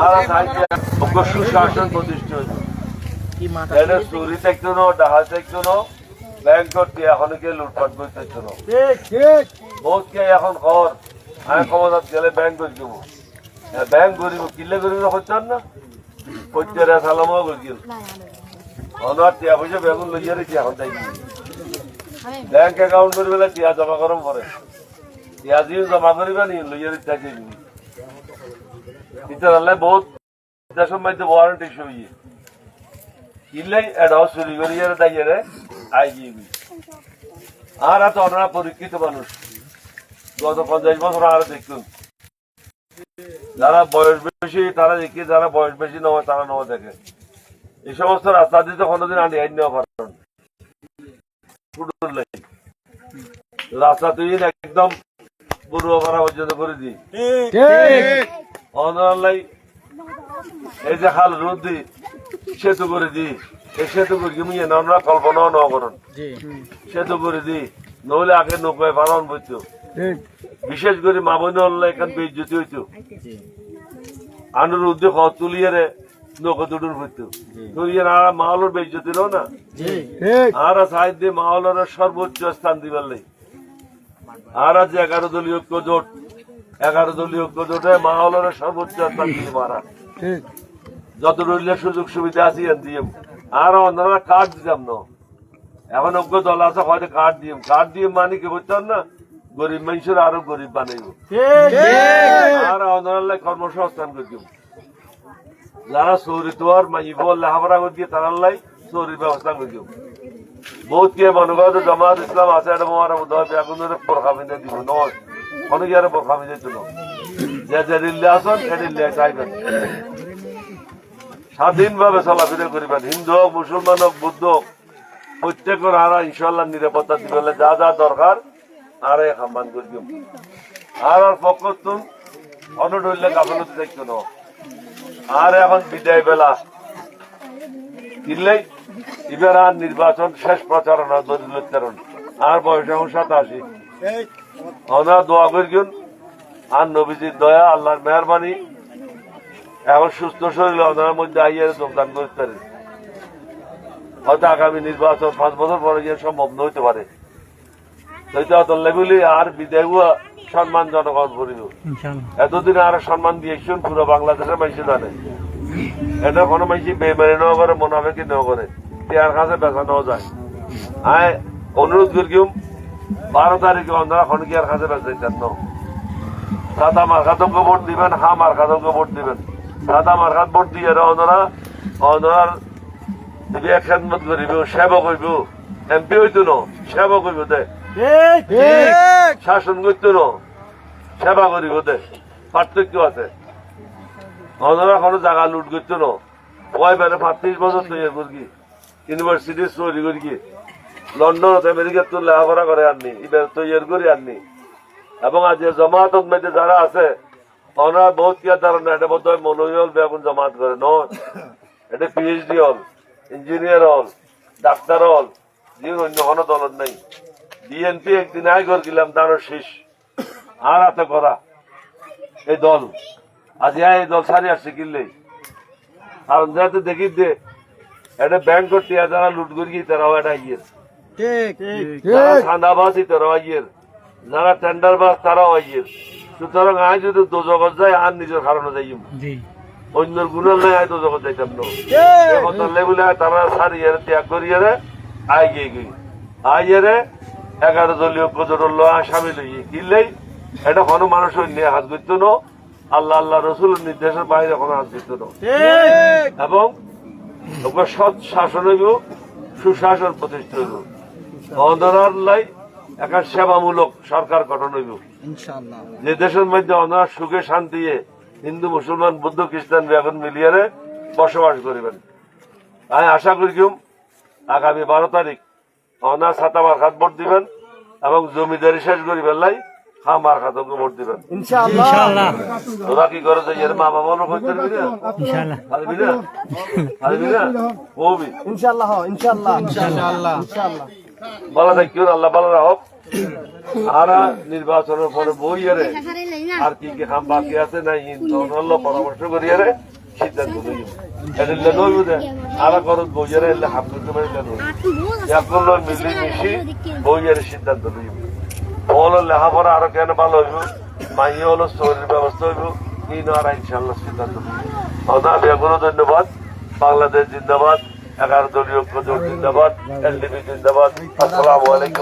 আর সুশাসন প্রতিষ্ঠা হয়েছে চুরি থাকতো না, ডাহাল থাকতো না, ব্যাংক করতে এখন লুটপাট করতে না। বহুতকে এখন ঘর আমি ক্ষমতার গেলে ব্যাংক করে দেবো, ব্যাংক করিব কিনলে করিব হচ্ছেন না করতে সালামও করি অনার টিয়া পয়সা বেগুন লইয়া রেখে এখন তাই ব্যাংক অ্যাকাউন্ট করি বেলা টিয়া জমা করম করে টিয়া দিয়ে জমা করিবা নি লইয়া রেখে ইতার আল্লাহ বহুত দেশের মধ্যে ওয়ারেন্টি শুয়ে কিনলেই এটাও চুরি করিয়ে দাইয়ে রে আই গিয়ে আর এত ওনারা পরীক্ষিত মানুষ গত 50 বছর আরো দেখুন যারা বয়স বেশি তারা দেখি, যারা বয়স বেশি নয় তারা নয় দেখে। এই সমস্ত রাস্তা দিতে কোনোদিন আনি আইন নেওয়া পারেন রাস্তা তুই একদম পূর্ব পাড়া পর্যন্ত করে দিই অনারাই এই যে খাল রোদ দি সেতু করে দিই, এই সেতু করে গিয়ে আমরা কল্পনাও ন করেন সেতু করে দিই, নইলে আগে নৌকায় পালন করতো। বিশেষ করে মা বোন এখান বেজ্জতি হইতো আনুর উদ্যোগ তুলিয়ে নৌকা দুটুর হইতো তুলিয়ে আর মাহলের বেজ্জতি না আর সাহিত্য দিয়ে মাহলের সর্বোচ্চ স্থান দিবার লাই আর আজ 11 দলীয় ঐক্য জোট 11 দলীয় ঐক্য জোটে মাহলের সর্বোচ্চ স্থান দিয়ে মারা যত রইলে সুযোগ সুবিধা আছে দিয়ে আর অন্যরা কার্ড দিতাম না। এখন ঐক্য দল আছে হয়তো কার্ড দিয়ে মানে কি বুঝতাম না গরিব মানুষের আরো গরিব বানাইব আর অন্যরা কর্মসংস্থান করব। যারা চৌরি তোয়ার মাইব লেখাপড়া করছে তারা চৌরির ব্যবস্থা করব। বহুত কে মনে করো জামাত ইসলাম আছে এটা মোয়ার বেগুনের বোরখা মিলে দিব নয় অনেকে আরো বোরখা মিলে ছিল যে রিল্লে আসন এ রিল্লে চাইবেন স্বাধীনভাবে চলাফেরা করিবেন। হিন্দু হোক, মুসলমান হোক, বুদ্ধ হোক, প্রত্যেকের আর ইনশাল্লাহ নিরাপত্তা দিবে যা যা দরকার আর সম্মান করব। আর পক্ষ তুন অনডলে গাফলতি দেখতো না। আর এখন বিদায় বেলা কিনলেই এবার আর নির্বাচন শেষ প্রচারণা দলীয়করণ আর বয়স এখন 87 ওনারা দোয়া করবেন আর নবীজির দয়া আল্লাহর মেহরবানি এখন সুস্থ শরীর ওনার মধ্যে আইয়ে যোগদান করতে পারে। হয়তো আগামী নির্বাচন 5 বছর পরে গিয়ে সম্ভব না হইতে পারে লেগুলি আর বিদায় সম্মানজনক করিব। এতদিন আর সম্মান দিয়েছেন পুরো বাংলাদেশের মানুষ জানে এটা কোনো মানুষ বেমারি নেওয়া করে মোনাফেকি নেওয়া করে তার কাছে বেচা নেওয়া যায়। আমি অনুরোধ করিম 12 তারিখে ওনারা খনকিয়ার কাছে বেচাইতেন ন সাদা মার্কাতকে ভোট দিবেন, হা মার্কাতকে ভোট দিবেন। সাদা মার্কাত ভোট দিয়ে ওনার খেদমত করিব, সেবা করব। এমপি হইতো ন সেবা করব দে, শাসন করতো ন সেবা করিব দে, পার্থক্য আছে। ওনারা কোনো জায়গা লুট করতো ন ওই বেড়ে 35 বছর তৈরি করি ইউনিভার্সিটি তৈরি করি লন্ডন আমেরিকা তো লেখাপড়া করে আননি এবার তৈরি করে আননি। এবং আজ জমাত মধ্যে যারা আছে ওনারা বহুত কি ধারণা এটা বোধ হয় মনোয়ল বেগুন জমাত করে নয়, এটা পিএইচডি হল, ইঞ্জিনিয়ার হল, ডাক্তার হল, জীবন অন্য কোনো দলের নেই। বিএনপি একদিন আগে করে গেলাম দাঁড়ো শেষ আর হাতে করা এই দল আজ এই দল সারি আসছে কিনলেই আর যাতে দেখি দে এটা ব্যাংক করতে যারা লুট করি তারাও এটা ইয়ের ঠান্ডাবাসী তারাও ইয়ের, যারা টেন্ডার বাস তারাও ইয়ের। সুতরাং আয় যদি দোজগত যায় আর নিজের কারণে যাই অন্যের গুণের নাই আয় দোজগত যাইতাম না বলে তারা সারিয়ে ত্যাগ করিয়ে আয় গিয়ে গই আইয়ে 11 দলীয় জোটের সামিল হইয়ে কিনলেই এটা কোনো মানুষ নিয়ে হাত করতো না, আল্লাহ রসুলের নির্দেশের বাইরে কোনো হাত করতো না। এবং সৎ শাসন হইব, সুশাসন প্রতিষ্ঠা হইব, অনার লাই একটা সেবামূলক সরকার গঠন হইব যে দেশের মধ্যে অনার সুখে শান্তি হিন্দু মুসলমান বৌদ্ধ খ্রিস্টান বেগুন মিলিয়ে বসবাস করিবেন। আমি আশা করি আগামী 12 তারিখ অনার ছাতা মার্কাত ভোট দিবেন এবং জমিদারি শেষ করি বেলাই হা মার্কাত ভোট দিবেন ইনশাআল্লাহ। তোরা কি করে যে এর মা বাবা লোক হইতে পারবি না ইনশাআল্লাহ, পারবি না পারবি না ওবি ইনশাআল্লাহ ইনশাআল্লাহ ইনশাআল্লাহ ইনশাআল্লাহ। ভালো থাকিও, আল্লাহ ভালো রাখো। আর নির্বাচনের পরে বইয়ারে আর কি কি খাম বাকি আছে না ইন্দ্র পরামর্শ করিয়ারে সিদ্ধান্ত লইব। এদিলে নইব যে আর খরচ বইয়ারে এলে হাম করতে পারিলে নইব, এখন মিলি মিশি বইয়ারে সিদ্ধান্ত লইব। হলো লেখাপড়া আরো কেন ভালো হইব, মাইয়ে হলো শরীর ব্যবস্থা হইব, আর ইনশাল্লাহ সিদ্ধান্ত লইব। আমি এখনো ধন্যবাদ। বাংলাদেশ জিন্দাবাদ, 11 দলীয় ঐক্য জোট জিন্দাবাদ, এলডিপি জিন্দাবাদ। আসসালামু আলাইকুম।